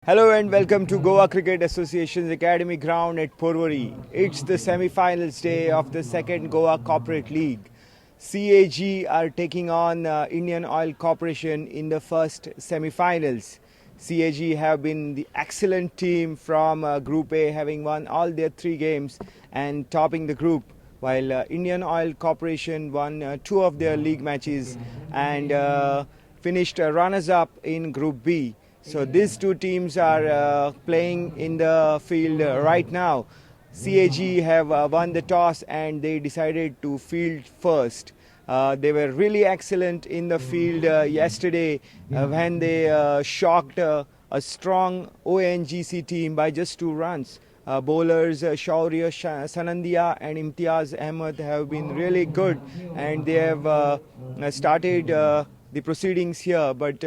Hello and welcome to Goa Cricket Association's Academy Ground at Porvorim. It's the semi-finals day of the second Goa Corporate League. CAG are taking on Indian Oil Corporation in the first semi-finals. CAG have been the excellent team from Group A, having won all their 3 games and topping the group, while Indian Oil Corporation won 2 of their league matches and finished runners-up in Group B. So these 2 teams are playing in the field right now. CAG have won the toss and they decided to field first. They were really excellent in the field yesterday when they shocked a strong ONGC team by just 2 runs. Bowlers Shaurya Sanandia and Imtiaz Ahmed have been really good, and they have started the proceedings here, but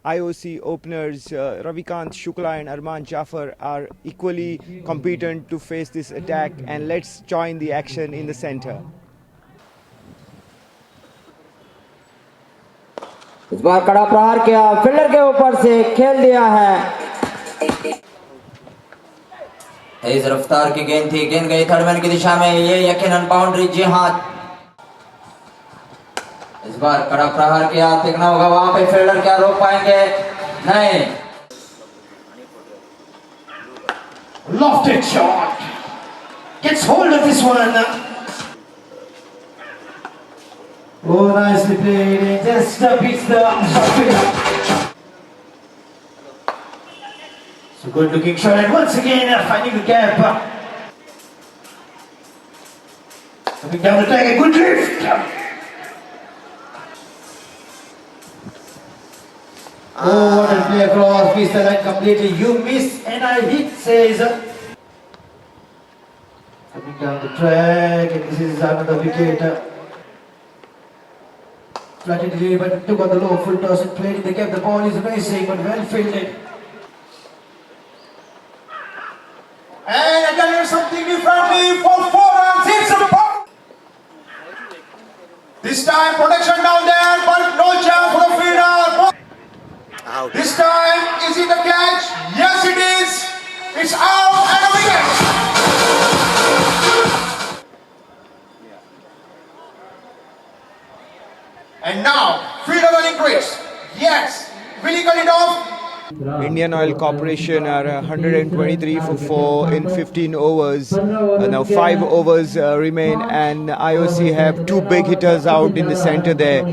IOC openers Ravikant Shukla and Arman Jafar are equally competent to face this attack, and let's join the action in the center. इस बार कड़ा प्रहार किया, fielder के ऊपर से खेल दिया है। इस रफ्तार की गेंद थी, गेंद गई थर्ड मैन की दिशा में, ये यकीनन बाउंड्री। जी हाँ, इस बार कड़ा प्रहार किया, देखना होगा वहां पे फील्डर क्या रोक पाएंगे, नहीं। Lofted shot, gets hold of this one. Oh, nicely played, just beats the spinner. So good looking shot, and once again finding the gap. Coming down the track, a good drift. Oh, what a play across, missed the line completely. You miss and I hit, says. Coming down the track, and this is another wicket. Flattened delivery, but took on the low, full toss and played in the gap. The ball is racing, but well fielded. And I tell you something differently for 4 runs. It's a ball. This time protection down there, but no chance for the fielder. Out. This time, is it a catch? Yes, it is. It's out and a wicket. And now, fielder running crease. Yes. Will he cut it off? Indian Oil Corporation are 123 for 4 in 15 overs. Now 5 overs remain, and IOC have 2 big hitters out in the center there.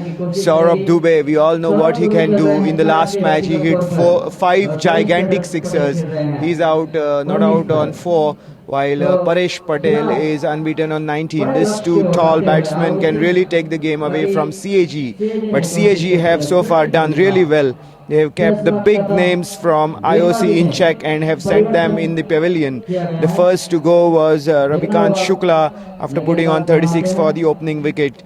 Saurabh Dubey, we all know what he can do. In the last match, he hit 5 gigantic sixers. He's out, not out on 4. While Paresh Patel is unbeaten on 19. These 2 tall batsmen can really take the game away from CAG. But CAG have so far done really well. They have kept the big names from IOC in check and have sent them in the pavilion. The first to go was Ravikant Shukla after putting on 36 for the opening wicket.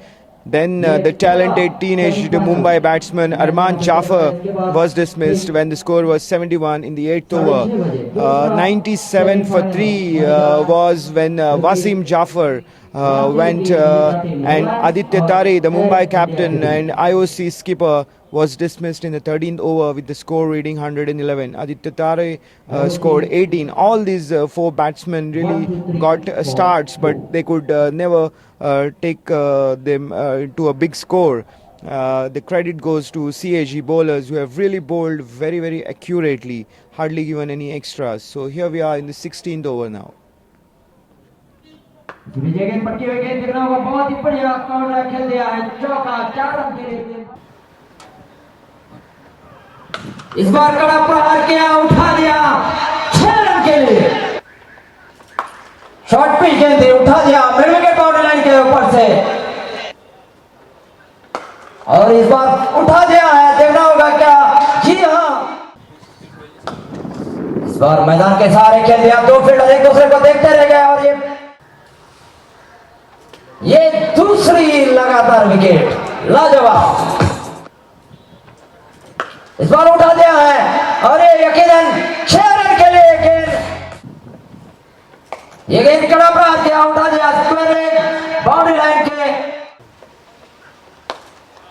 Then the talented teenage Mumbai batsman Arman Jafar was dismissed when the score was 71 in the 8th over. 97 for 3 was when Wasim Jafar went, and Aditya Tare, the Mumbai captain and IOC skipper, was dismissed in the 13th over with the score reading 111. Aditya Tare scored 18. All these 4 batsmen really got starts, but they could never take them to a big score. The credit goes to CAG bowlers who have really bowled very, very accurately, hardly given any extras. So here we are in the 16th over now. इस बार कड़ा प्रहार किया, उठा दिया 6 run के लिए। Short pitch गेंद थी, उठा दिया मिड विकेट बाउंड्री लाइन के ऊपर से, और इस बार उठा दिया है। देखना होगा क्या, जी हाँ, इस बार मैदान के सहारे खेल दिया। 2 फील्डर एक दूसरे को देखते रह गए, और ये दूसरी लगातार विकेट, लाजवाब। इस बार उठा दिया है, और ये यकीनन 6 रन के लिए गेंद, ये गेंद कड़ा प्रहार किया, उठा दिया बाउंड्री लाइन के।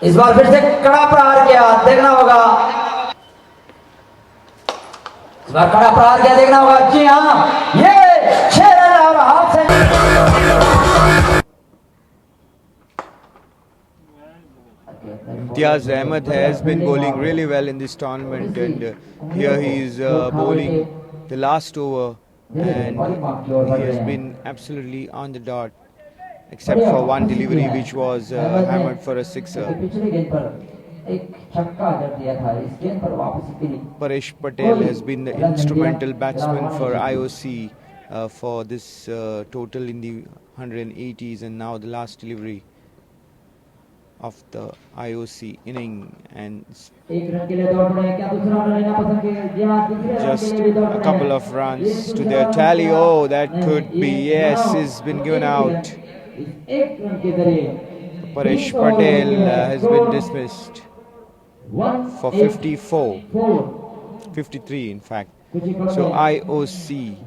इस बार फिर से कड़ा प्रहार किया, देखना होगा। इस बार कड़ा प्रहार क्या देखना होगा। जी हाँ, ये 6 रन और half century. Imtiaz Ahmed has been bowling really well in this tournament, and here he is bowling the last over, and he has been absolutely on the dot, except for one delivery which was hammered for a sixer. Paresh Patel has been the instrumental batsman for IOC for this total in the 180s, and now the last delivery of the IOC inning, and just a couple of runs to their tally. Oh, that could be, yes, he's been given out. Paresh Patel has been dismissed for 53 in fact. So IOC.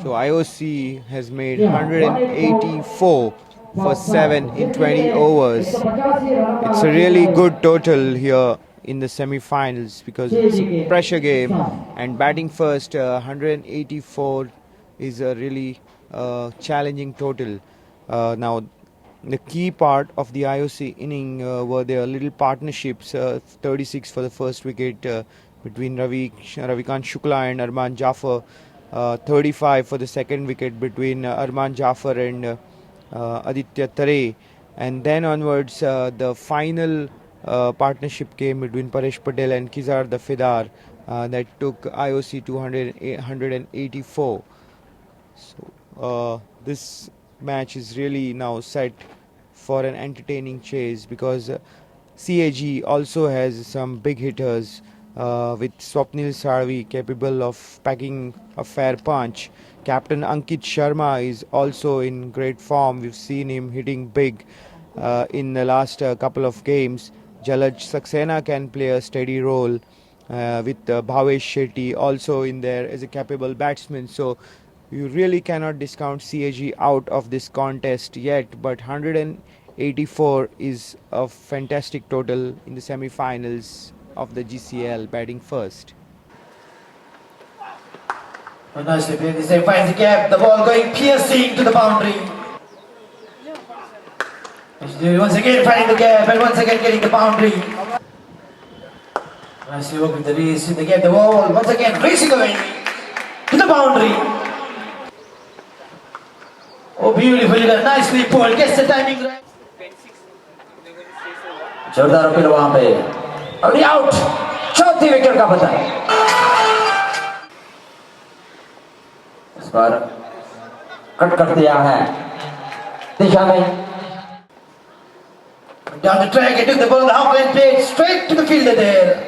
So IOC has made 184 for 7 in 20 overs. It's a really good total here in the semi-finals because it's a pressure game, and batting first 184 is a really challenging total. Now the key part of the IOC inning were their little partnerships, 36 for the first wicket between Ravikant Shukla and Arman Jaffer, 35 for the second wicket between Arman Jaffer and Aditya Tare, and then onwards the final partnership came between Paresh Patel and Kizar the Fidar that took IOC to 184. So this match is really now set for an entertaining chase because CAG also has some big hitters with Swapnil Sarvi capable of packing a fair punch. Captain Ankit Sharma is also in great form. We've seen him hitting big in the last couple of games. Jalaj Saxena can play a steady role with Bhavesh Shetty also in there as a capable batsman. So you really cannot discount CAG out of this contest yet, but 184 is a fantastic total in the semi-finals of the GCL, batting first. Nicely played. This time finds the gap. The ball going piercing to the boundary. Once again finding the gap and once again getting the boundary. Nicely worked with the race in the gap. The ball once again racing away to the boundary. Oh, beautifully done. Nicely pulled. Gets the timing right. जोरदार appeal वहां पे और ये out, चौथी wicket का पतन। इस बार cut कर दिया है दिशा में। Down the track, he took the ball on the half-lane plate, straight to the fielder there.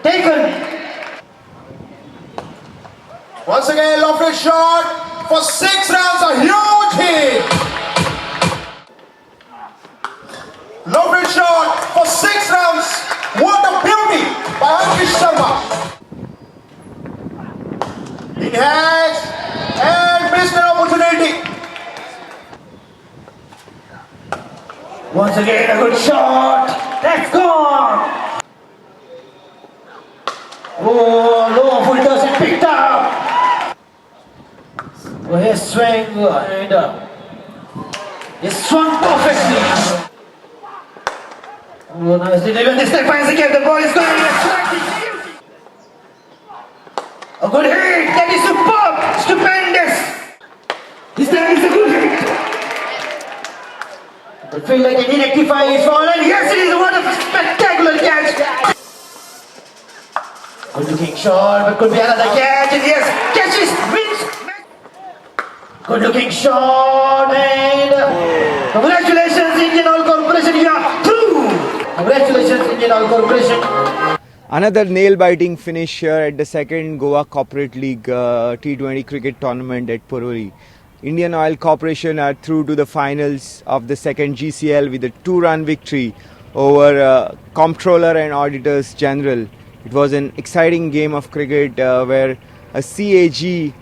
Taken. Once again, lofted shot for 6 runs, a huge hit. Lofted shot for 6 runs. What a beauty by Ankit Sharma. He has and missed an opportunity. Once again, a good shot. That's gone. Oh, low full toss and picked up. Oh, his swing and he swung perfectly. Oh, nicely delivered. This time finds the gap. The ball is going to be a good hit. That is superb. Stupendous. This time is a good hit. I feel like an inactified is fallen. Yes, it is one of a spectacular catch. Good looking shot, but could be another catch. And yes, catches, wins. Good looking shot and congratulations Indian Oil Corporation, you are through. Congratulations Indian Oil Corporation. Another nail-biting finish here at the second Goa Corporate League T20 cricket tournament at Porvorim. Indian Oil Corporation are through to the finals of the second GCL with a 2-run victory over Comptroller and Auditors General. It was an exciting game of cricket where a CAG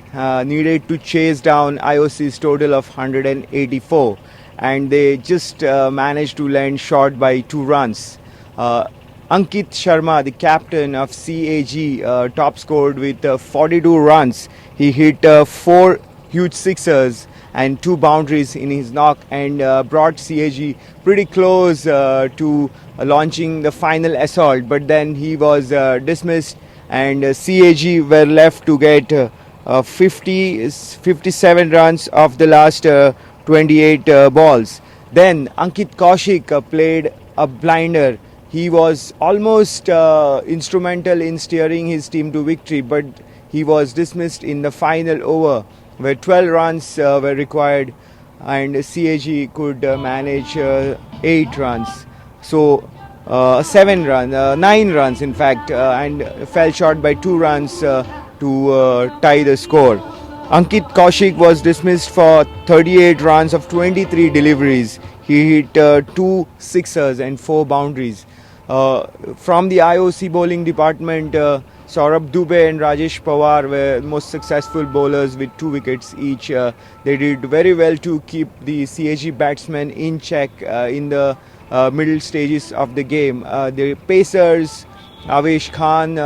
needed to chase down IOC's total of 184, and they just managed to land short by 2 runs. Ankit Sharma, the captain of CAG, top scored with 42 runs. He hit 4 huge sixers and 2 boundaries in his knock, and brought CAG pretty close to launching the final assault. But then he was dismissed, and CAG were left to get 57 runs of the last 28 balls. Then Ankit Kaushik played a blinder. He was almost instrumental in steering his team to victory, but he was dismissed in the final over, where 12 runs were required, and CAG could manage 8 runs. So 9 runs in fact, and fell short by 2 runs to tie the score. Ankit Kaushik was dismissed for 38 runs of 23 deliveries. He hit 2 sixers and 4 boundaries. From the IOC bowling department, Saurabh Dubey and Rajesh Pawar were most successful bowlers with 2 wickets each. They did very well to keep the CAG batsmen in check in the middle stages of the game. The pacers, Avesh Khan,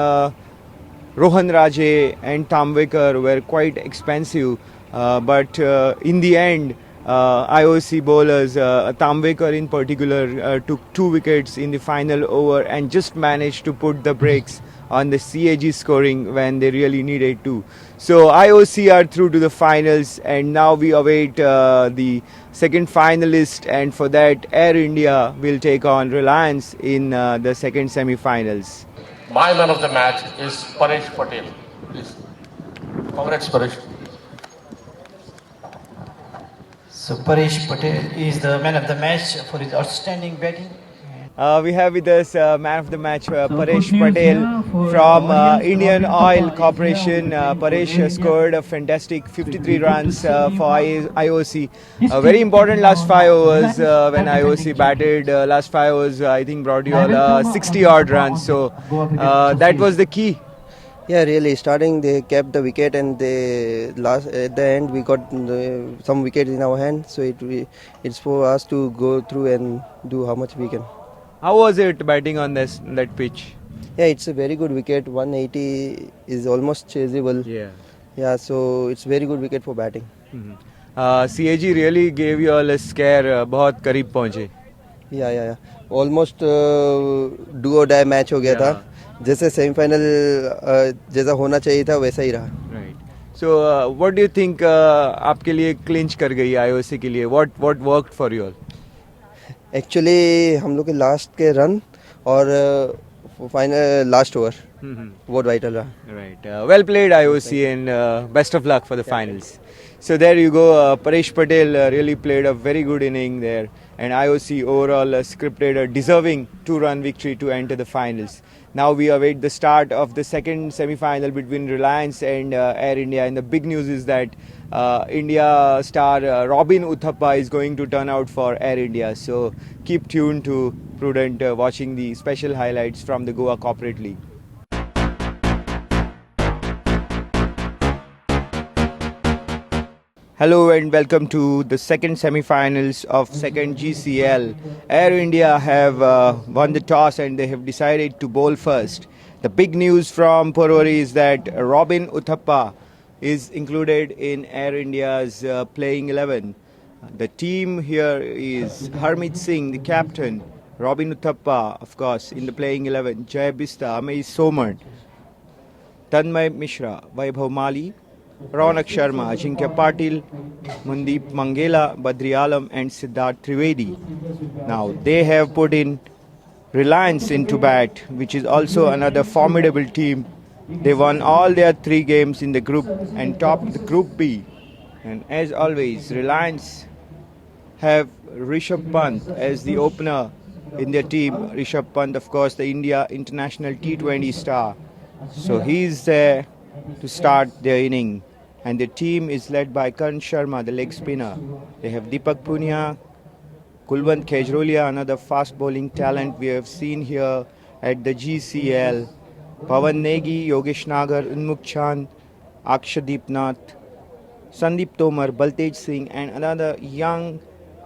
Rohan Raje and Tamwekar were quite expensive, but in the end, IOC bowlers, Tamwekar in particular, took 2 wickets in the final over and just managed to put the brakes on the CAG scoring when they really needed to. So IOC are through to the finals, and now we await the second finalist, and for that Air India will take on Reliance in the second semi-finals. My man of the match is Paresh Patel. Please. Congrats, Paresh. So Paresh Patel is the man of the match for his outstanding batting. We have with us man of the match Paresh Patel from Indian Oil Corporation. Paresh scored a fantastic 53 runs for IOC. Very important last 5 overs when IOC batted. Last 5 overs I think brought you all 60 odd runs. So that was the key. Yeah, really. Starting, they kept the wicket, and at the end we got some wickets in our hand. So it's for us to go through and do how much we can. How was it batting on that pitch? Yeah, it's a very good wicket. 180 is almost chaseable. Yeah, so it's very good wicket for batting. CAG really gave you all a scare. बहुत करीब पहुंचे. Yeah. Almost do or die match हो गया था. जैसे semifinal जैसा होना चाहिए था वैसा ही रहा. Right. So what do you think आपके लिए clinch कर गई IOC के लिए? What worked for you all? Actually हम लोग के लास्ट के रन और फाइनल लास्ट ओवर बहुत वाइटल रहा. Right. Well played IOC, and best of luck for the finals. So there you go. Paresh Patel really played a very good inning there, and IOC overall scripted a deserving 2-run victory to enter the finals. Now we await the start of the second semi-final between Reliance and Air India, and the big news is that India star Robin Uthappa is going to turn out for Air India. So keep tuned to Prudent, watching the special highlights from the Goa Corporate League. Hello and welcome to the second semi-finals of second GCL. Air India have won the toss and they have decided to bowl first. The big news from Porvorim is that Robin Uthappa is included in Air India's playing 11. The team here is Harmeet Singh, the captain, Robin Uthappa, of course, in the playing 11, Jay Bista, Amay Soman, Tanmay Mishra, Vaibhav Mali, Ronak Sharma, Ajinkya Patil, Mandeep Mangela, Badri Alam and Siddharth Trivedi. Now they have put in Reliance into bat, which is also another formidable team. They won all their 3 games in the group and topped the Group B. And as always, Reliance have Rishabh Pant as the opener in their team. Rishabh Pant, of course, the India international T20 star. So he's there to start their inning. And the team is led by Karan Sharma, the leg spinner. They have Deepak Punia, Kulwant Kejrolia, another fast bowling talent we have seen here at the GCL. Pawan Negi, Yogesh Nagar, Unmukh Chand, Akshadeep Nath, Sandeep Tomar, Baltej Singh, and another young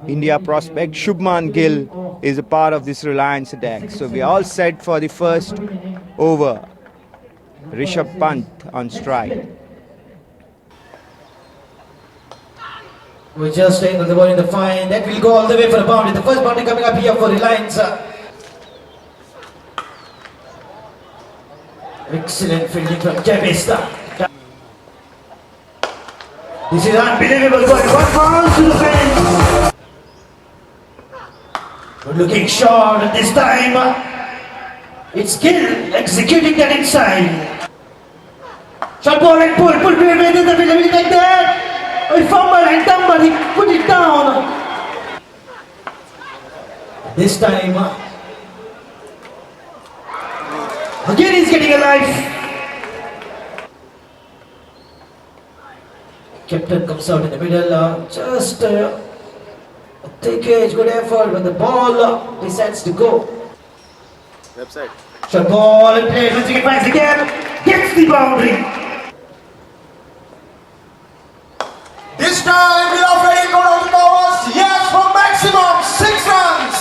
India prospect Shubman Gill is a part of this Reliance attack. So we are all set for the first over. Rishabh Pant on strike. We just angle the ball in the fine. That will go all the way for a boundary. The first boundary coming up here for Reliance. Excellent fielding from Javista. This is unbelievable. One ball to the fence. Good looking shot this time. It's Gill executing that inside. Shot ball and pull within the middle like that. A fumble and tumble, he put it down. This time, again he's getting a life. Captain comes out in the middle, just a thick edge, good effort, but the ball decides to go. Website. Shot ball and play, once again finds the gap, gets the boundary. This time we are very good on the covers. Yes, for maximum 6 runs.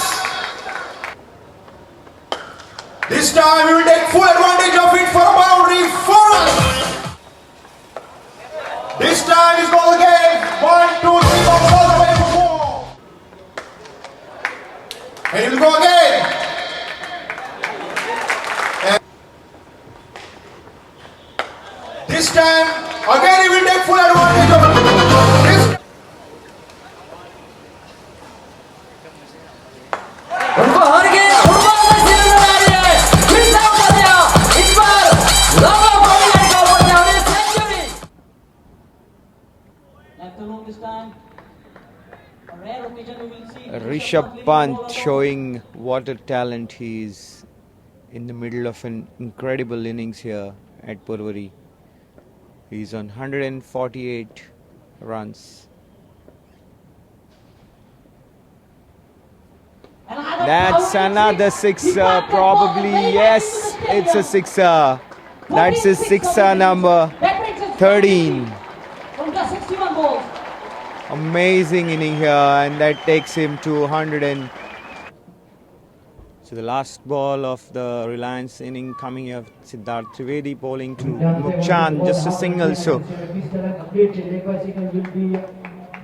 This time we will take full advantage of it for a boundary 4 runs. This time is goal again. 1, 2, 3, 4, all the way for 4. And he will go again. And this time again he will take full advantage of it. उनको हर गेंद football में series बना रही है फिर से ऊपर गया इस बार लंबा बॉल लगा ऊपर गया और century left alone this time a rare occasion we will see Rishabh Pant showing what a talent he is in the middle of an incredible innings here at Purvari. He's on 148 runs. That's another sixer, probably. Yes, it's a sixer. That's his sixer number 13. उनका 61 balls Amazing inning here, and that takes him to 100. So the last ball of the Reliance inning coming here, Siddharth Trivedi bowling to Mukchan, just a single. So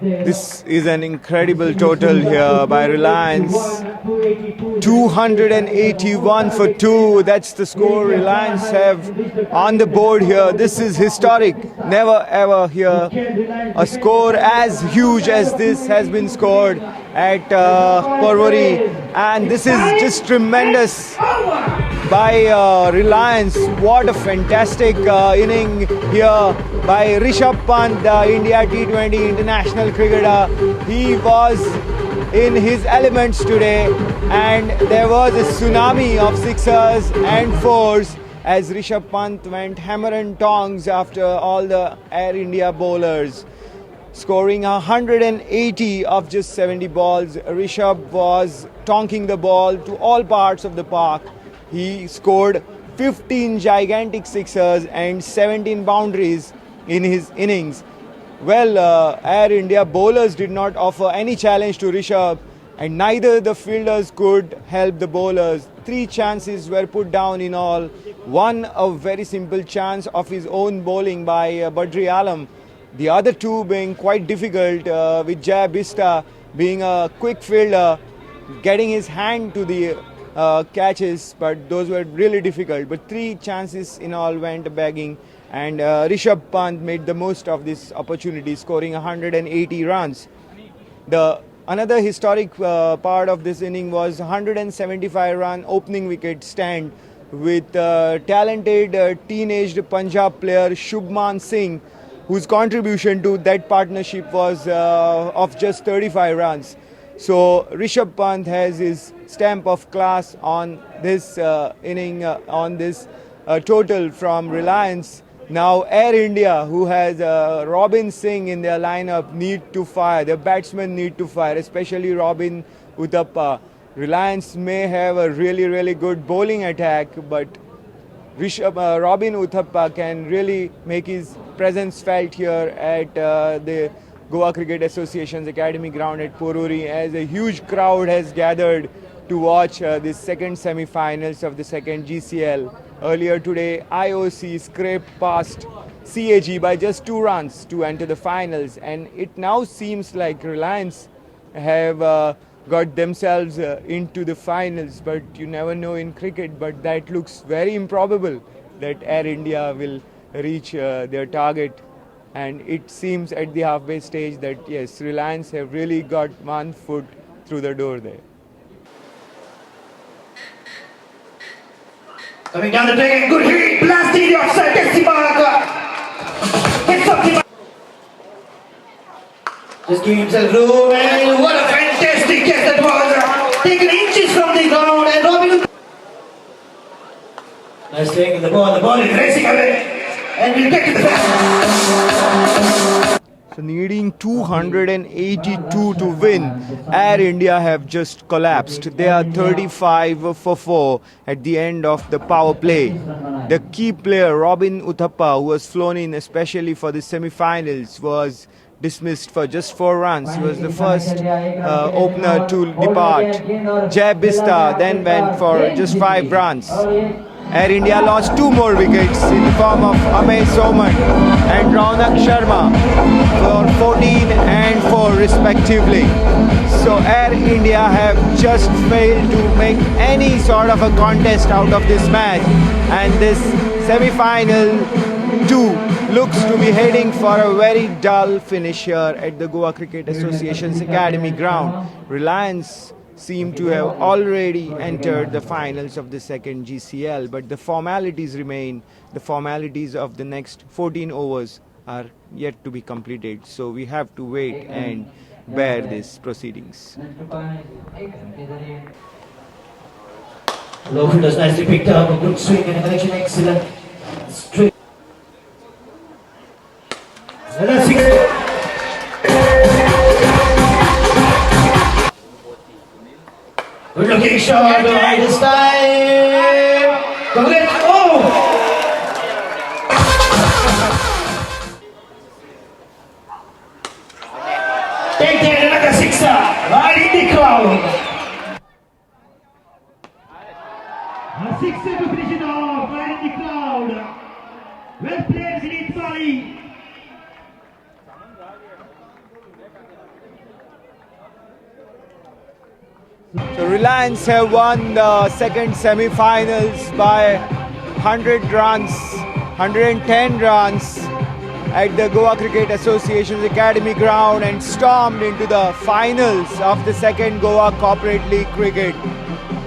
this is an incredible total here by Reliance. 281 for 2. That's the score Reliance have on the board here. This is historic. Never ever here a score as huge as this has been scored at Purvari. And this is just tremendous by Reliance. What a fantastic inning here by Rishabh Pant, the India T20 international cricketer. He was in his elements today, and there was a tsunami of sixers and fours as Rishabh Pant went hammer and tongs after all the Air India bowlers. Scoring 180 of just 70 balls, Rishabh was tonking the ball to all parts of the park. He scored 15 gigantic sixers and 17 boundaries in his innings. Well, Air India bowlers did not offer any challenge to Rishabh, and neither the fielders could help the bowlers. 3 chances were put down in all. One a very simple chance of his own bowling by Badri Alam. The other 2 being quite difficult, with Javista being a quick fielder, getting his hand to the catches, but those were really difficult. But 3 chances in all went begging, and Rishabh Pant made the most of this opportunity, scoring 180 runs. The another historic part of this inning was 175-run opening wicket stand with talented teenaged Punjab player Shubman Singh, whose contribution to that partnership was of just 35 runs. So Rishabh Pant has his stamp of class on this inning, on this total from Reliance. Now Air India, who has Robin Singh in their lineup, need to fire. Their batsmen need to fire, especially Robin Uthappa. Reliance may have a really good bowling attack, but Robin Uthappa can really make his presence felt here at the Goa Cricket Association's Academy ground at Poruri, as a huge crowd has gathered to watch the second semi-finals of the second GCL. Earlier today, IOC scraped past CAG by just 2 runs to enter the finals, and it now seems like Reliance have got themselves into the finals, but you never know in cricket. But that looks very improbable that Air India will reach their target, and it seems at the halfway stage that yes, Reliance have really got one foot through the door there. Coming down the track, good hit, blasting the offside, gets the mark. Hits up the mark. Just give himself room, and what a fantastic catch that was. Taken inches from the ground, and Robin. Nice taking the ball is racing away, and we'll get to the back. So needing 282 to win, Air India have just collapsed. They are 35 for 4 at the end of the power play. The key player Robin Uthappa, who was flown in especially for the semi-finals, was dismissed for just 4 runs. He was the first opener to depart. Jai Bista then went for just 5 runs. Air India lost 2 more wickets in the form of Amey Soman and Raunak Sharma for 14 and 4 respectively. So Air India have just failed to make any sort of a contest out of this match, and this semi-final 2 looks to be heading for a very dull finish here at the Goa Cricket Association's Academy ground. Reliance seem to have already entered the finals of the second GCL, but the formalities remain. The formalities of the next 14 overs are yet to be completed, so we have to wait and bear these proceedings. Low fielders nicely picked up, a good swing and a connection, excellent. Straight. And that's it. Good looking shot behind this time. Congrats. Oh! Take there, another sixer. Right in the crowd. A sixer to finish it off. Right in the crowd. Well played, Vinit Bali. So Reliance have won the second semi-finals by 100 runs, 110 runs at the Goa Cricket Association's Academy ground, and stormed into the finals of the second Goa Corporate League cricket.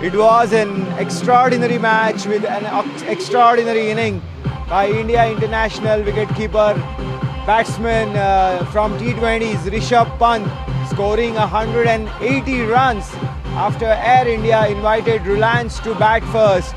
It was an extraordinary match with an extraordinary inning by India international wicketkeeper batsman from T20s Rishabh Pant, scoring 180 runs after Air India invited Reliance to bat first.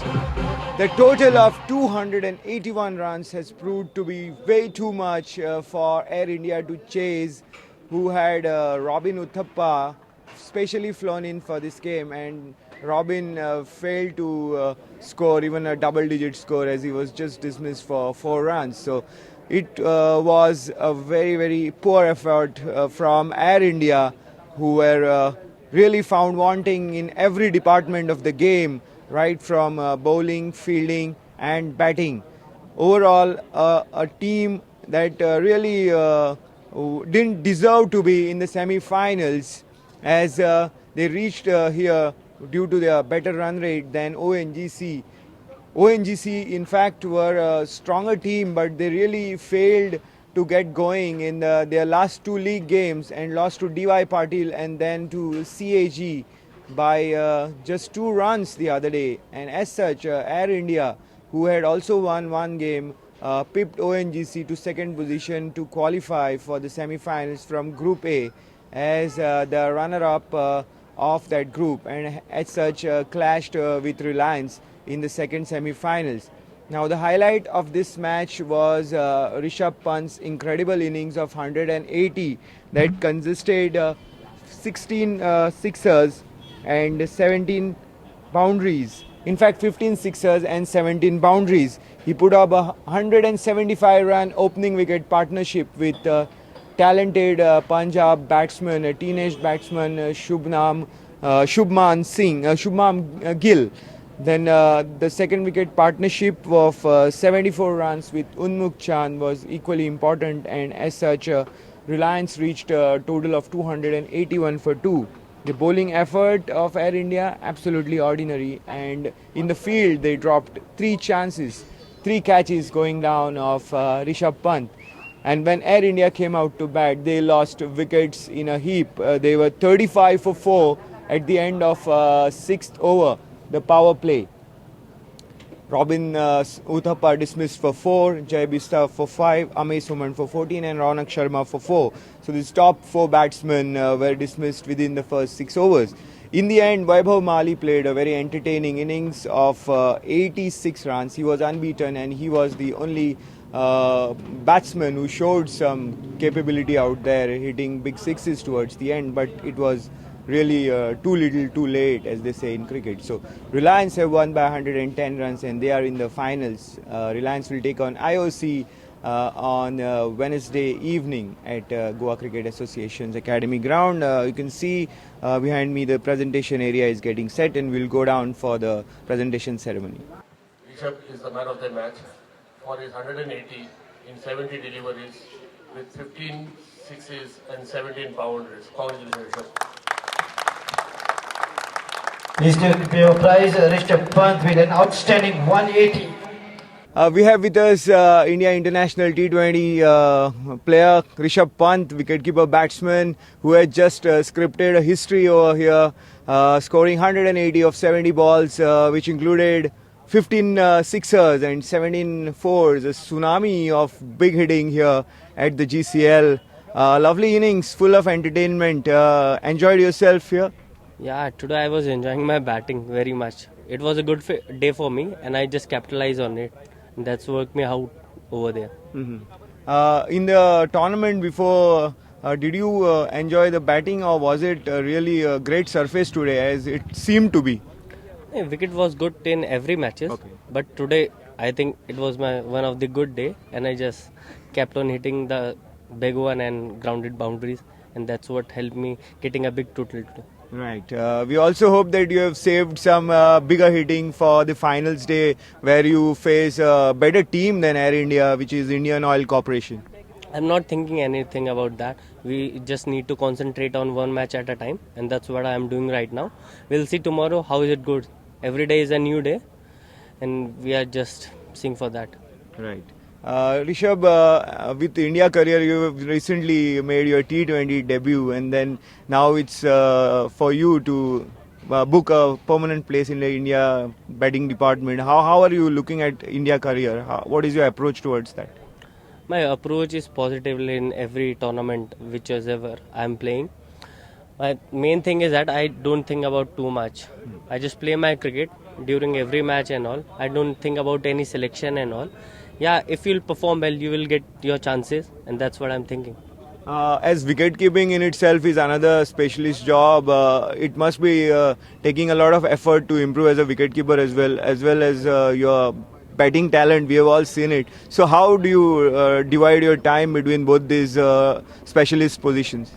The total of 281 runs has proved to be way too much for Air India to chase, who had Robin Uthappa specially flown in for this game, and Robin failed to score even a double-digit score, as he was just dismissed for 4 runs. So it was a very, very poor effort from Air India, who were really found wanting in every department of the game, right from bowling, fielding and batting. Overall, a team that really didn't deserve to be in the semi-finals, as they reached here due to their better run rate than ONGC. ONGC in fact were a stronger team, but they really failed to get going in their last 2 league games and lost to DY Patil and then to CAG by just 2 runs the other day. And as such, Air India, who had also won 1 game, pipped ONGC to 2nd position to qualify for the semi-finals from Group A as the runner-up of that group, and as such clashed with Reliance in the second semi-finals. Now the highlight of this match was Rishabh Pant's incredible innings of 180 that consisted 16 sixers and 17 boundaries. In fact, 15 sixers and 17 boundaries. He put up a 175 run opening wicket partnership with talented Punjab batsman, a teenage batsman, Shubman Gill. Then the second wicket partnership of 74 runs with Unmukh Chand was equally important, and as such, Reliance reached a total of 281 for 2. The bowling effort of Air India absolutely ordinary, and in the field they dropped 3 chances, 3 catches going down of Rishabh Pant. And when Air India came out to bat, they lost wickets in a heap. They were 35 for 4 at the end of 6th over, the power play. Robin Uthappa dismissed for 4, Jai Bista for 5, Amey Suman for 14 and Ronak Sharma for 4. So these top 4 batsmen were dismissed within the first 6 overs. In the end, Vaibhav Mali played a very entertaining innings of 86 runs. He was unbeaten and he was the only batsman who showed some capability out there, hitting big sixes towards the end, but it was really too little too late, as they say in cricket. So Reliance have won by 110 runs and they are in the finals. Reliance will take on IOC on Wednesday evening at Goa Cricket Association's Academy ground. You can see behind me the presentation area is getting set, and we'll go down for the presentation ceremony. Rishabh is the man of the match for his 180 in 70 deliveries with 15 sixes and 17 boundaries. Congratulations, Rishabh. Please give your prize, Rishabh Pant, with an outstanding 180. We have with us India International T20 player Rishabh Pant, wicketkeeper batsman, who had just scripted a history over here, scoring 180 of 70 balls, which included 15 sixers and 17 fours, a tsunami of big hitting here at the GCL. Lovely innings, full of entertainment. Enjoyed yourself here? Yeah, today I was enjoying my batting very much. It was a good day for me and I just capitalized on it. That's worked me out over there. Mm-hmm. In the tournament before, did you enjoy the batting, or was it really a great surface today as it seemed to be? Yeah, wicket was good in every matches, Okay. but today I think it was my one of the good day and I just kept on hitting the big one and grounded boundaries, and that's what helped me getting a big total today. Right. We also hope that you have saved some bigger hitting for the finals day, where you face a better team than Air India, which is Indian Oil Corporation. I'm not thinking anything about that. We just need to concentrate on one match at a time, and that's what I'm doing right now. We'll see tomorrow how is it good. Every day is a new day, and we are just seeing for that. Right. Rishabh, with India career, you have recently made your T20 debut, and then now it's for you to book a permanent place in the India batting department. How are you looking at India career? What is your approach towards that? My approach is positively in every tournament whichever I'm playing. My main thing is that I don't think about too much. I just play my cricket during every match and all. I don't think about any selection and all. Yeah, if you'll perform well, you will get your chances, and that's what I'm thinking. As wicket keeping in itself is another specialist job, it must be taking a lot of effort to improve as a wicket keeper as well as your batting talent. We have all seen it. So how do you divide your time between both these specialist positions?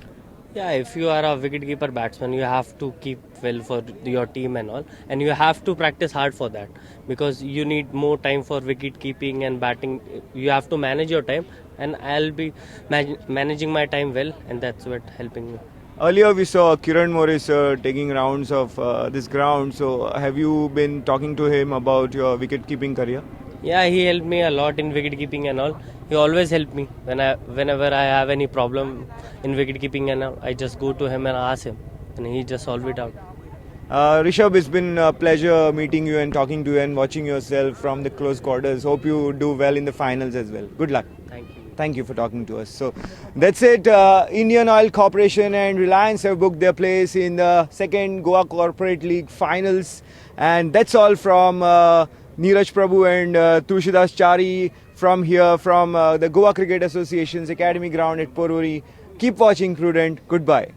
Yeah, if you are a wicketkeeper batsman, you have to keep well for your team and all, and you have to practice hard for that, because you need more time for wicket keeping and batting. You have to manage your time, and I'll be managing my time well, and that's what helping me. Earlier we saw Kiran Morris taking rounds of this ground. So have you been talking to him about your wicket keeping career? Yeah, he helped me a lot in wicket keeping and all. He always helped me whenever I have any problem in wicket keeping and all. I just go to him and ask him, and he just solve it out. Rishabh, it's been a pleasure meeting you and talking to you and watching yourself from the close quarters. Hope you do well in the finals as well. Good luck. Thank you. Thank you for talking to us. So that's it. Indian Oil Corporation and Reliance have booked their place in the second Goa Corporate League finals. And that's all from Neeraj Prabhu and Tulsidas Chari from here, from the Goa Cricket Association's Academy ground at Poruri. Keep watching Prudent. Goodbye.